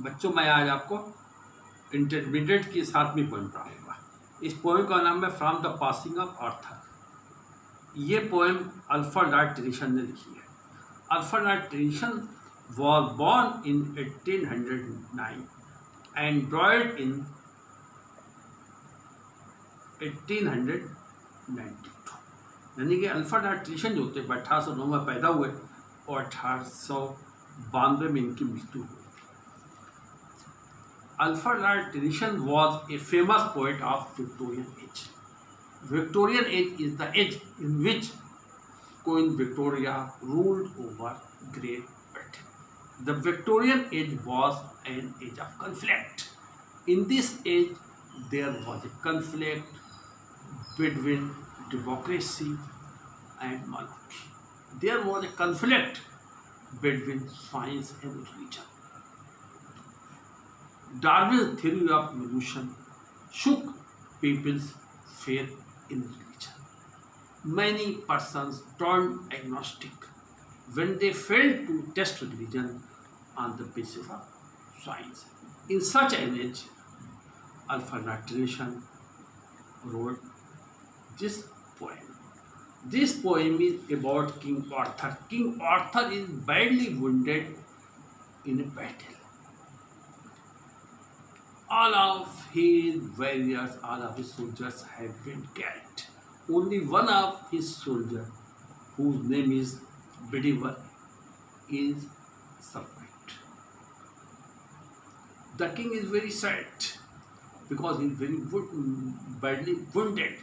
बच्चों, मैं आज आपको इंटरमीडिएट की 7वीं पोएम पढ़ाऊंगा। इस पोएम का नाम है from the passing of Arthur. ये पोएम अल्फ्रेड लॉर्ड टेनिसन ने लिखी है। Alfred Lord Tennyson was born in 1809 and died in 1892। यानी कि अल्फ्रेड लॉर्ड टेनिसन जो थे 1809 में पैदा हुए और 1892 में इनकी मृत्यु हुई। Alfred Lord Tennyson was a famous poet of Victorian age. Victorian age is the age in which Queen Victoria ruled over Great Britain. The Victorian age was an age of conflict. In this age, there was a conflict between democracy and monarchy. There was a conflict between science and religion. Darwin's theory of evolution shook people's faith in religion. Many persons turned agnostic when they failed to test religion on the basis of science. In such an age, Alfred Lord Tennyson wrote this poem. This poem is about King Arthur. King Arthur is badly wounded in a battle. All of his warriors, all of his soldiers have been killed. Only one of his soldiers, whose name is Bedivere, is survived. The king is very sad because he is very badly wounded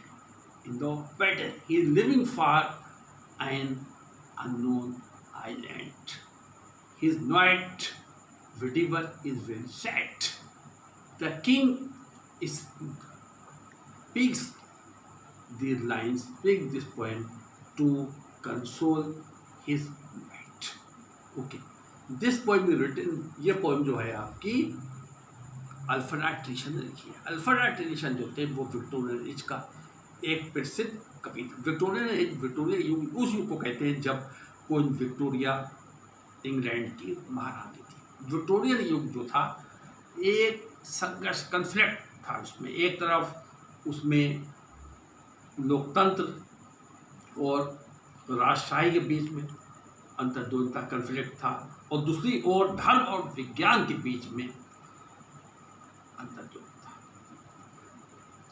in the battle. He is living far an unknown island. His knight Bedivere is very sad. The king speaks these lines, speaks this poem to console his knight. Okay, this poem is written. ये poem जो है आपकी Alfred Lord Tennyson ने लिखी है। Alfred Lord Tennyson जो थे वो विक्टोरियन एज का एक प्रसिद्ध कवि थे। विक्टोरियन एज, विक्टोरियन युग उस युग को कहते हैं जब क्वीन विक्टोरिया इंग्लैंड की महारानी थी। विक्टोरियन युग जो था एक संघर्ष, कन्फ्लिक्ट था उसमें। एक तरफ उसमें लोकतंत्र और राजशाही के बीच में अंतर्द्वंद का कन्फ्लिक्ट था और दूसरी ओर धर्म और विज्ञान के बीच में अंतर्द्वंद था।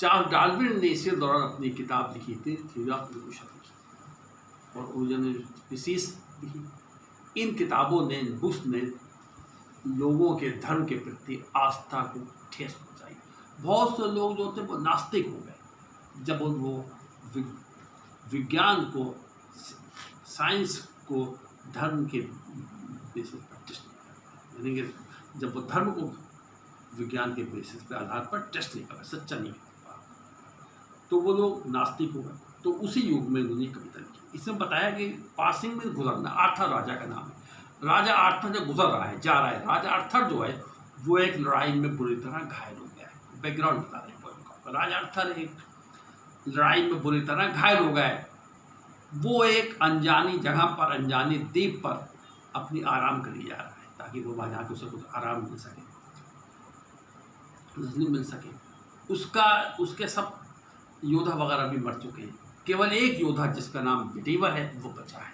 चार्ल्स डार्विन ने इसी दौरान अपनी किताब लिखी थी थ्योरी ऑफ इवोल्यूशन और ओरिजिन ऑफ स्पीसीज लिखी। इन किताबों ने, बुक्स ने लोगों के धर्म के प्रति आस्था को ठेस पहुंचाई। बहुत से लोग जो थे वो नास्तिक हो गए जब वो विज्ञान को, साइंस को धर्म के बेसिस पर टेस्ट नहीं कर पाए। यानी कि जब वो धर्म को विज्ञान के बेसिस पर आधार पर टेस्ट नहीं कर पाए, सच्चा नहीं कर पाए, तो वो लोग नास्तिक हो गए। तो उसी युग में उन्होंने कविता लिखी। इसमें बताया कि पासिंग में गुजरना, आर्थर राजा का नाम है। राजा आर्थर जो गुजर रहा है, जा रहा है, राजा आर्थर जो है वो एक लड़ाई में बुरी तरह घायल हो गया है। बैकग्राउंड बता रहे हैं पोएम का। राजा आर्थर एक लड़ाई में बुरी तरह घायल हो गया है। वो एक अनजानी जगह पर, अनजानी द्वीप पर अपनी आराम के लिए जा रहा है ताकि वो वहाँ जाकर उसे कुछ आराम मिल सके, मिल सके। उसके सब योद्धा वगैरह भी मर चुके हैं। केवल एक योद्धा जिसका नाम बेडीवर है वो बचा है।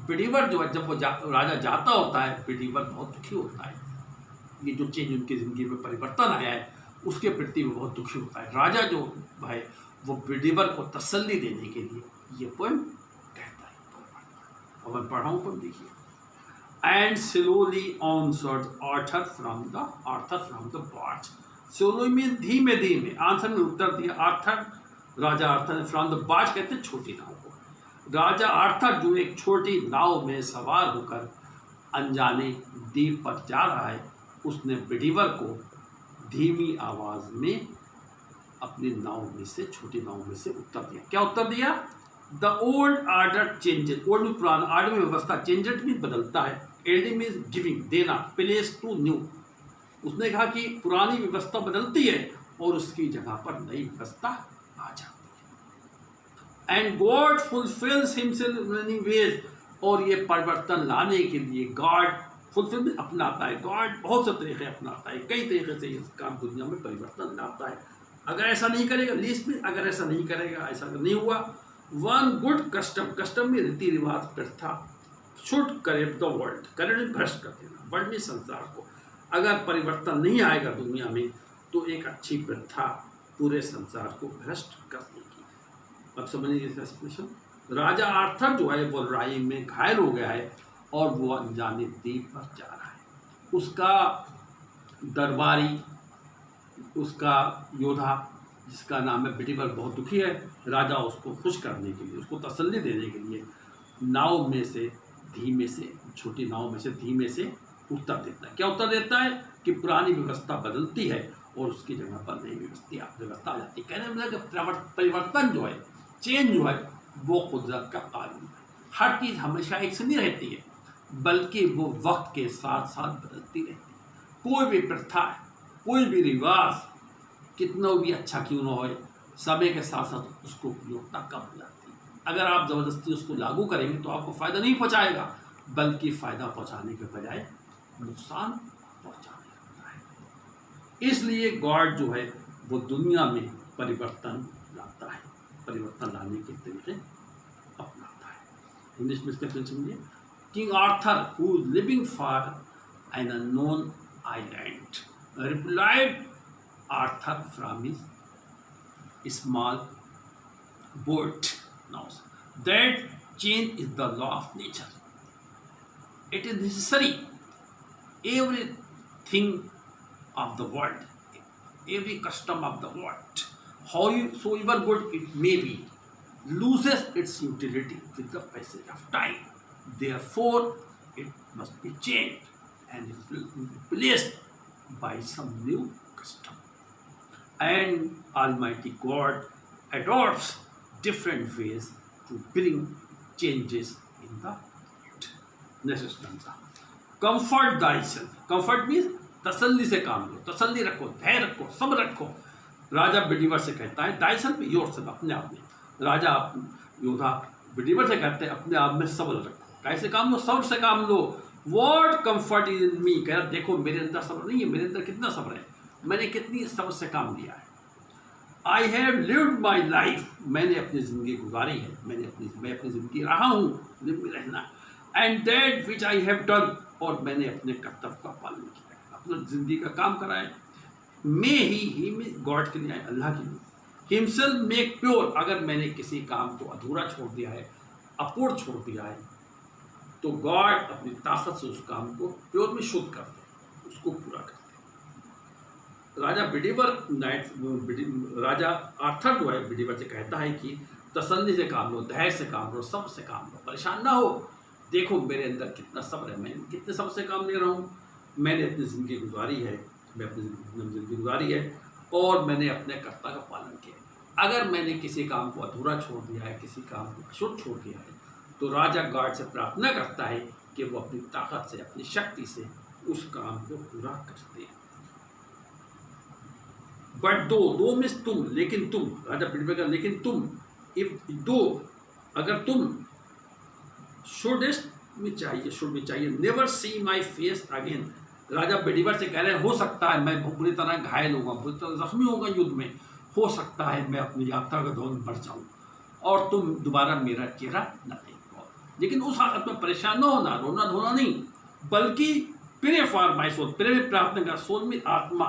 बेडीवर जो है जब वो राजा जाता होता है, बेडीवर बहुत दुखी होता है। ये जो चेंज उनकी ज़िंदगी में परिवर्तन आया है उसके प्रति वो बहुत दुखी होता है। राजा जो है वो बेडीवर को तसल्ली देने के लिए ये पोएम कहता है। और मैं पढ़ा हूँ, पोएम देखिए। And slowly answered Arthur from the barge. Slowly में धीमे धीमे, आंसर में उत्तर दिया आर्थर, राजा आर्थर ने। फ्रॉम द बार्ज कहते हैं छोटी नाव को। राजा आर्थर जो एक छोटी नाव में सवार होकर अनजाने द्वीप पर जा रहा है, उसने बेडीवर को धीमी आवाज में अपनी नाव में से, छोटी नाव में से उत्तर दिया। क्या उत्तर दिया? The old order changes. Old में पुराना, आर्डर में व्यवस्था, चेंजेस में बदलता है, एल्ड में गिविंग देना, प्लेस टू न्यू। उसने कहा कि पुरानी व्यवस्था बदलती है और उसकी जगह पर नई व्यवस्था आ जाती है। And God fulfils himself in many ways. और ये परिवर्तन लाने के लिए गॉड फुलफिलमेंट अपनाता है। गॉड बहुत से तरीके अपनाता है, कई तरीके से इस काम दुनिया में परिवर्तन लाता है। अगर ऐसा नहीं करेगा, लिस्ट में अगर ऐसा नहीं करेगा, ऐसा नहीं हुआ, वन गुड कस्टम, कस्टम में रीति रिवाज प्रथा, should correct the world, correct भ्रष्ट कर देना, वर्ल्ड में संसार को। अगर परिवर्तन नहीं आएगा दुनिया में तो एक अच्छी प्रथा पूरे संसार को भ्रष्ट कर देगी। अब समझिए इसका एक्सप्रेशन। राजा आर्थर जो है वो लड़ाई में घायल हो गया है और वो अनजाने द्वीप पर जा रहा है। उसका दरबारी, उसका योद्धा जिसका नाम है बिडिवर, बहुत दुखी है। राजा उसको खुश करने के लिए, उसको तसल्ली देने के लिए नाव में से धीमे से, छोटी नाव में से धीमे से उत्तर देता है। क्या उत्तर देता है कि पुरानी व्यवस्था बदलती है और उसकी जगह पर नई व्यवस्था आ जाती है। कहने मतलब कि परिवर्तन जो है, चेंज जो है, वो कुदरत का कानून है। हर चीज़ हमेशा एक से नहीं रहती है, बल्कि वो वक्त के साथ साथ बदलती रहती है। कोई भी प्रथा, कोई भी रिवाज कितना भी अच्छा क्यों ना हो, समय के साथ साथ उसको उपयोगिता कम हो जाती है। अगर आप ज़बरदस्ती उसको लागू करेंगे तो आपको फ़ायदा नहीं पहुंचाएगा, बल्कि फ़ायदा पहुंचाने के बजाय नुकसान पहुंचाने लगता है। इसलिए गॉड जो है वो दुनिया में परिवर्तन लाता है, परिवर्तन लाने के तरीके अपनाता है। इंग्लिश में इसका समझिए। King Arthur, who is living for an unknown island, replied Arthur from his small boat, now that change is the law of nature, it is necessary, everything of the world, every custom of the world, howsoever good it may be, loses its utility with the passage of time. Therefore it must be changed and replaced by some new custom. And Almighty God adopts different ways to bring changes in the comfort thyself, comfort means तसल्ली से काम लो, तसल्ली रखो, धैर्य रखो, सब्र रखो। राजा Bedivere से कहता है thyself, योरसेल्फ, अपने आप में। राजा योद्धा बिडिवर से कहते हैं अपने आप में सब्र रखो। कैसे काम लो? सब्र से काम लो। व्हाट कंफर्ट इज इन मी, कह रहा देखो मेरे अंदर सब्र नहीं है, मेरे अंदर कितना सब्र है, मैंने कितनी सब्र से काम लिया है। I have lived my life, मैंने अपनी ज़िंदगी गुजारी है, मैं अपनी ज़िंदगी रहा हूँ, जिंदगी रहना। And that which I have done, और मैंने अपने कर्तव्य का पालन किया है, अपना ज़िंदगी का काम करा है। मे ही में गॉड के लिए, अल्लाह के लिए। हिमसेल्फ मेक प्योर, अगर मैंने किसी काम को अधूरा छोड़ दिया है, अपूर्ण छोड़ दिया है, तो गॉड अपनी ताकत से उस काम को प्योर में शुद्ध कर दे, उसको पूरा कर दे। राजा बिडिवर राजा आर्थर जो है बिडिवर से कहता है कि तसल्ली से काम लो, धैर्य से काम लो, सब्र से काम लो, परेशान ना हो। देखो मेरे अंदर कितना सब्र है, मैं कितने सब्र से काम ले रहा हूँ, मैंने अपनी ज़िंदगी गुजारी है, और मैंने अपने कर्तव्य का पालन किया। अगर मैंने किसी काम को अधूरा छोड़ दिया है, किसी काम को अशुद्ध छोड़ दिया है, तो राजा गॉड से प्रार्थना करता है कि वो अपनी ताकत से, अपनी शक्ति से उस काम को पूरा कर दे। बट दो मीन्स तुम, लेकिन तुम, राजा बिडिवर का लेकिन तुम, इफ दो, अगर तुम, शुड में चाहिए, never see my face again. राजा बिडिवर से कह रहे हो सकता है मैं बुरी तरह घायल होगा, बुरी तरह जख्मी होगा युद्ध में, हो सकता है मैं अपनी यात्रा के दौरान मर जाऊँ और तुम दोबारा मेरा चेहरा न देख पाओ। लेकिन उस हालत में परेशान न होना, रोना धोना नहीं, बल्कि pray for my soul, pray में प्रार्थना कर, सोल में आत्मा,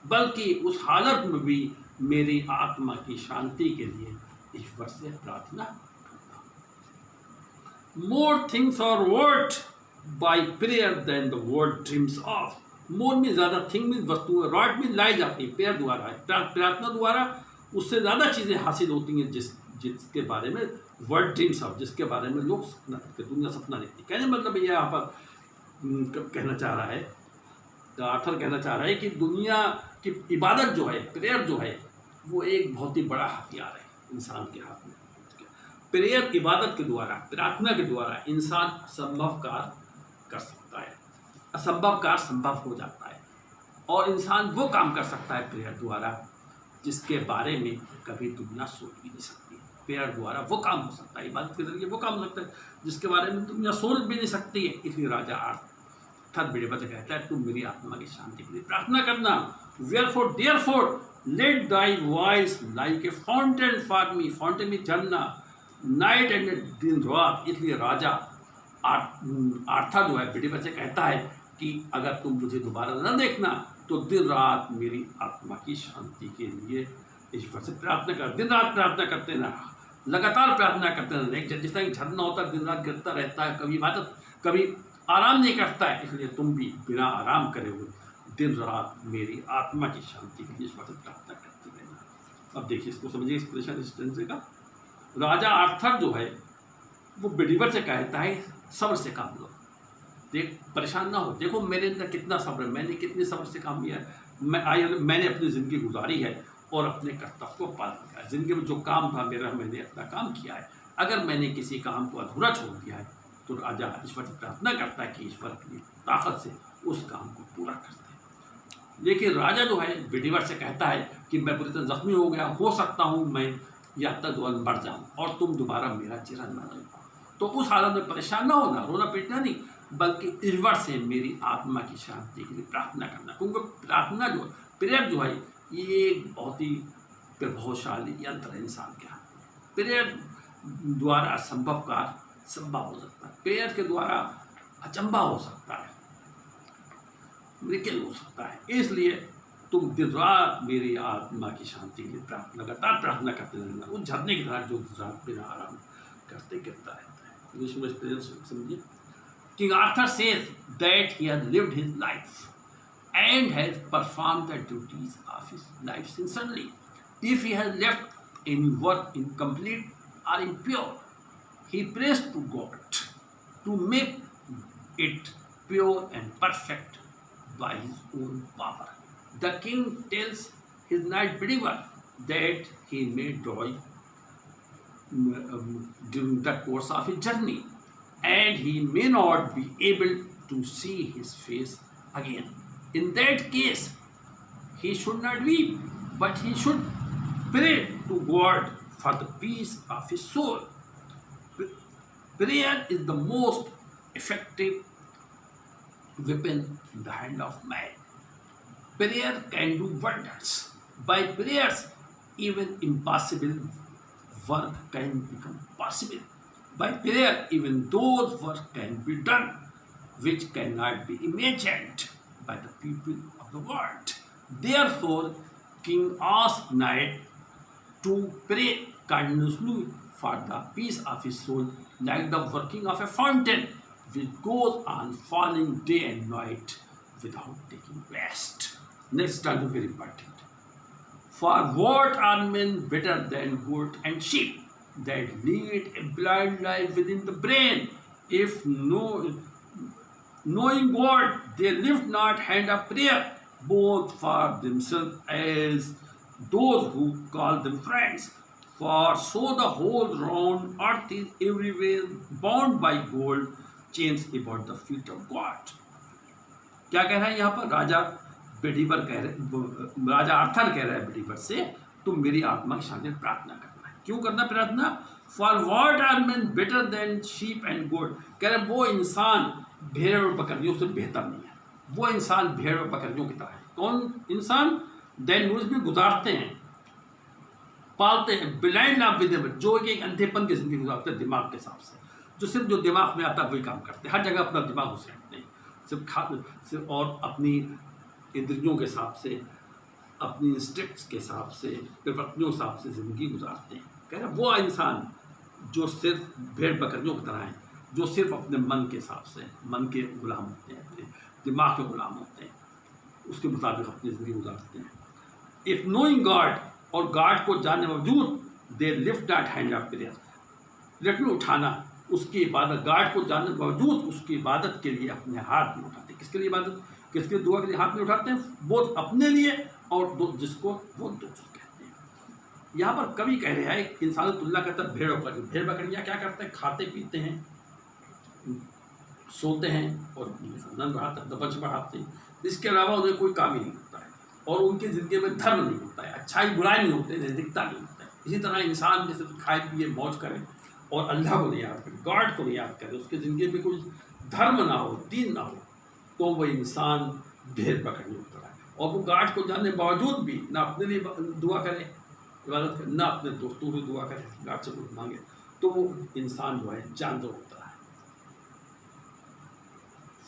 बल्कि उस हालत में भी मेरी आत्मा की शांति के लिए ईश्वर से प्रार्थना करना। More things are worth by prayer than the world dreams of. More में ज़्यादा, थिंग में वस्तु, रॉड में लाई जाती है, प्रेयर द्वारा, प्रार्थना द्वारा उससे ज़्यादा चीज़ें हासिल होती हैं जिसके बारे में वर्ल्ड ड्रीम्स ऑफ, जिसके बारे में लोग सपना देखते, दुनिया सपना देखती। कहने मतलब ये यहाँ पर कहना चाह रहा है, आर्थर कहना चाह रहा है कि दुनिया की इबादत जो है, प्रेयर जो है, वो एक बहुत ही बड़ा हथियार है इंसान के हाथ में। प्रेयर, इबादत के द्वारा, प्रार्थना के द्वारा इंसान असंभव कार्य कर सकता है, असंभव कार्य संभव हो जाता है, और इंसान वो काम कर सकता है प्रेयर द्वारा जिसके बारे में कभी दुनिया सोच भी नहीं सकती। प्रेयर द्वारा वो काम हो सकता है, इबादत के जरिए वो काम हो सकता है जिसके बारे में दुनिया सोच भी नहीं सकती है। इसलिए राजा आर्थ अर्थात बिडिवर से कहता है तुम मेरी आत्मा की शांति के लिए प्रार्थना करना। Therefore let thy voice like a fountain for me, fountain में झरना, नाइट एंड दिन रात। इसलिए राजा आर्थर जो है बिडिवर से कहता है कि अगर तुम मुझे दोबारा न देखना तो दिन रात मेरी आत्मा की शांति के लिए ईश्वर से प्रार्थना कर, दिन रात प्रार्थना करते रहना, लगातार प्रार्थना करते रहना। जिस तरह झरना होता है दिन रात गिरता रहता है, कभी इबादत कभी आराम नहीं करता है, इसलिए तुम भी बिना आराम करे हुए दिन रात मेरी आत्मा की शांति के लिए ईश्वर से प्रार्थना करते रहना। अब देखिए इसको समझिए, एक्सप्रेशन इस तरह का। राजा आर्थर जो है वो बिडिवर से कहता है सब्र से काम लो, देख परेशान ना हो, देखो मेरे अंदर कितना सब्र है, मैंने कितने सब्र से काम किया है, मैंने अपनी ज़िंदगी गुजारी है और अपने कर्तव्य को पालन किया। ज़िंदगी में जो काम था मेरा, मैंने अपना काम किया है। अगर मैंने किसी काम को अधूरा छोड़ दिया है तो राजा ईश्वर से प्रार्थना करता है कि ईश्वर अपनी ताकत से उस काम को पूरा करते हैं। लेकिन राजा जो है बिडिवर से कहता है कि मैं पूरी तरह जख्मी हो गया, हो सकता हूँ मैं यात्रा दौरान मर जाऊँ और तुम दोबारा मेरा चेहरा ना देख पाओ। तो उस हालत में परेशान ना होना, रोना पीटना नहीं, बल्कि ईश्वर से मेरी आत्मा की शांति के लिए प्रार्थना करना। क्योंकि प्रार्थना जो प्रेयर जो है ये एक बहुत ही प्रभावशाली यंत्र है इंसान के हाथ में। प्रेयर द्वारा असंभव का संभव हो सकता है, प्रेयर के द्वारा अचंभा हो सकता है, मिरेकल हो सकता है। इसलिए तुम दिन रात मेरी आत्मा की शांति के लिए लगातार प्रार्थना करते रहना, उस झरने की तरह जो रात बिना आराम करते गिरता रहता है। इसमें समझिए, King Arthur says that he has lived his life and has performed the duties of his life sincerely. If he has left any work incomplete or impure, he prays to God to make it pure and perfect by his own power. The king tells his knight Bidivar that he may die during the course of his journey, and he may not be able to see his face again. In that case, he should not weep, but he should pray to God for the peace of his soul. Prayer is the most effective weapon in the hand of man. Prayer can do wonders. By prayers, even impossible work can become possible. By prayer, even those work can be done which cannot be imagined by the people of the world. Therefore, King asked knight to pray continuously for the peace of his soul, like the working of a fountain which goes on falling day and night without taking rest. Next stanza very important. For what are men better than goat and sheep, that lead a blind life within the brain? If knowing God, they lift not hand of prayer, both for themselves as those who call them friends. For so the whole round earth is everywhere bound by gold chains about the feet of God. क्या कह रहा है यहाँ पर राजा बिडिवर राजा Arthur कह रहा है बिडिवर से, तुम मेरी आत्मा की शांति प्रार्थना करना। क्यों करना प्रार्थना? For what are man better than sheep and goat, कह रहे वो इंसान भेड़ और बकरियों से बेहतर नहीं है, वो इंसान भेड़ और बकरियों की तरह है। कौन इंसान? देन उसमें गुजारते हैं, पालते हैं, ब्लाइंड ऑफ विद, जो एक अंधेपन की जिंदगी गुजारते हैं दिमाग के हिसाब से, जो सिर्फ जो दिमाग में आता है वही काम करते हैं, हर जगह अपना दिमाग घुसे रखते हैं, सिर्फ और अपनी इंद्रियों के हिसाब से, अपनी इंस्टिक्ट्स के हिसाब से, प्रवृत्तियों के हिसाब से ज़िंदगी गुजारते हैं। कह रहे वो इंसान जो सिर्फ भेड़ बकरियों की तरह हैं, जो सिर्फ अपने मन के हिसाब से, मन के गुलाम होते हैं, अपने दिमाग के गुलाम होते हैं, उसके मुताबिक अपनी ज़िंदगी गुजारते हैं। इफ़ नोइंग गॉड, और गॉड को जानने बावजूद, they lift that hand of prayer, लेकिन उठाना उसकी इबादत, गॉड को जानने के बावजूद उसकी इबादत के लिए अपने हाथ में उठाते हैं। किसके लिए इबादत, किसके दुआ के लिए हाथ में उठाते हैं? वो अपने लिए और जिसको वो दोस्त कहते हैं। यहाँ पर कवि कह रहे हैं इंसान तुलना करता है भेड़ बकरी। भेड़ बकरियाँ क्या करते हैं? खाते पीते हैं, सोते हैं और खानदान बढ़ाते हैं, वंश बढ़ाते हैं। इसके अलावा उन्हें कोई काम ही नहीं होता है और उनकी ज़िंदगी में धर्म नहीं होता है, अच्छाई बुराई नहीं होती है, नैतिकता नहीं होता है। इसी तरह इंसान जैसे खाए पिए मौज करे और अल्लाह को नहीं याद करे, गॉड को नहीं याद करे, उसकी ज़िंदगी में कोई धर्म ना हो, दीन ना हो, तो वो इंसान भेड़ पकड़ने उतरा है। और वो गार्ड को जानने के बावजूद भी ना अपने लिए दुआ करे, इबादत करे, ना अपने दोस्तों की दुआ करे, गार्ड से कुछ मांगे, तो वो इंसान जो है जानवर उतरा है।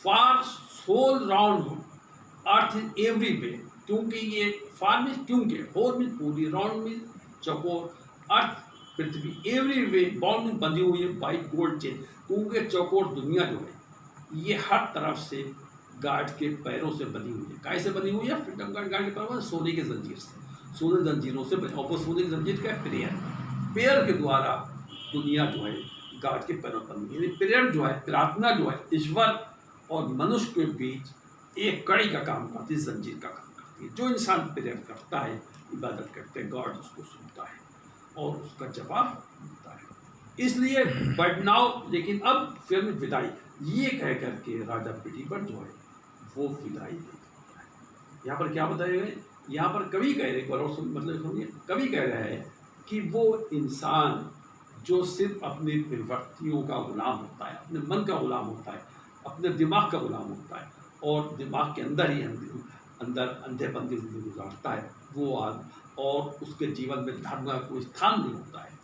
For soul round earth in every way, क्योंकि ये फार में क्योंकि, होल में पूरी, राउंड में चौकोर, अर्थ पृथ्वी, एवरी वे बाउंड में बंधी हुई है बाई गोल्ड चेन, क्योंकि चौकोर दुनिया जो है ये हर तरफ से गार्ड के पैरों से बनी हुई है। कैसे बनी हुई है? फ्रीडम गार्ड के पैरों से सोने के जंजीर से, सोने जंजीरों से बनी। और वो सोने की जंजीर का प्रेयर, प्रेयर के द्वारा दुनिया जो है गार्ड के पैरों पर बनी है। प्रेयर जो है, प्रार्थना जो है, ईश्वर और मनुष्य के बीच एक कड़ी का काम करती है, जंजीर का काम करती है। जो इंसान प्रेयर करता है, इबादत करते हैं, गॉड उसको सुनता है और उसका जवाब मिलता है। इसलिए बट नाउ, लेकिन अब फिर विदाई, ये कह करके राजा बिडीवर जो है वो विदाई दे देता है। यहाँ पर क्या बताया गया? यहाँ पर कवि कह रहे, मतलब समझिए, कवि कह रहा है कि वो इंसान जो सिर्फ अपनी प्रवृत्तियों का गुलाम होता है, अपने मन का गुलाम होता है, अपने दिमाग का गुलाम होता है और दिमाग के अंदर ही अंदर अंधेपन की जिंदगी गुजारता है, वो आदमी, और उसके जीवन में धर्म का कोई स्थान नहीं होता है,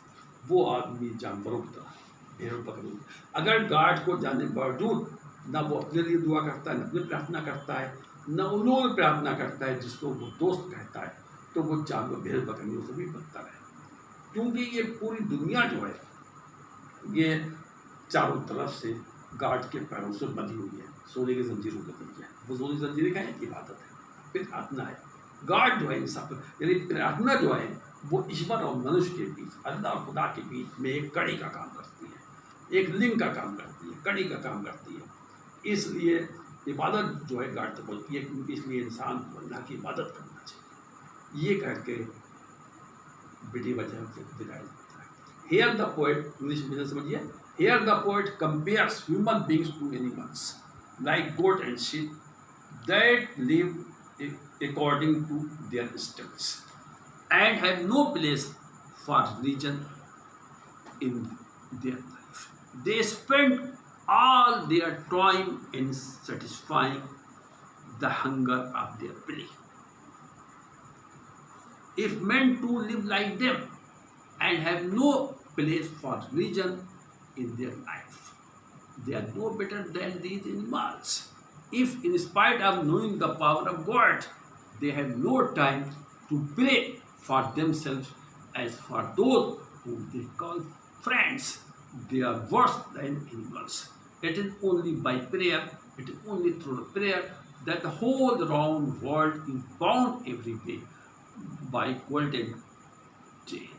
वो आदमी जानवरों की तरह भेड़ पकड़। अगर गार्ड को जानने के बावजूद ना वो अपने लिए दुआ करता है, न अपनी प्रार्थना करता है, न उन लोगों की प्रार्थना करता है जिसको वो दोस्त कहता है, तो वो जानवर भेड़ पकड़ने से भी बदतर है। क्योंकि ये पूरी दुनिया जो है ये चारों तरफ से गार्ड के पैरों से बंधी हुई है, सोने की जंजीरों के जरिए। वो सोने की जंजीरें का है, इबादत है, फिर प्रार्थना है। गार्ड जो है इंसान, यानी प्रार्थना जो है वो ईश्वर और मनुष्य के बीच, अल्लाह और खुदा के बीच में एक कड़ी का काम करती है, एक लिंक का काम करती है, कड़ी का काम करती है। इसलिए इबादत जो है गार्ड तक पहुँचती है, क्योंकि इसलिए इंसान को अल्लाह की इबादत करना चाहिए। ये करके बिडीवर विदाई देता है। हियर द पोएट, इंग्लिश में समझिए, here the poet compares human beings to animals like goat and sheep that live according to their instincts and have no place for religion in their life. They spend all their time in satisfying the hunger of their belly. If men too live like them and have no place for religion in their life, they are no better than these animals. If in spite of knowing the power of God, they have no time to pray for themselves as for those whom they call friends, they are worse than animals. It is only by prayer, it is only through prayer that the whole round world is bound every day by golden chain.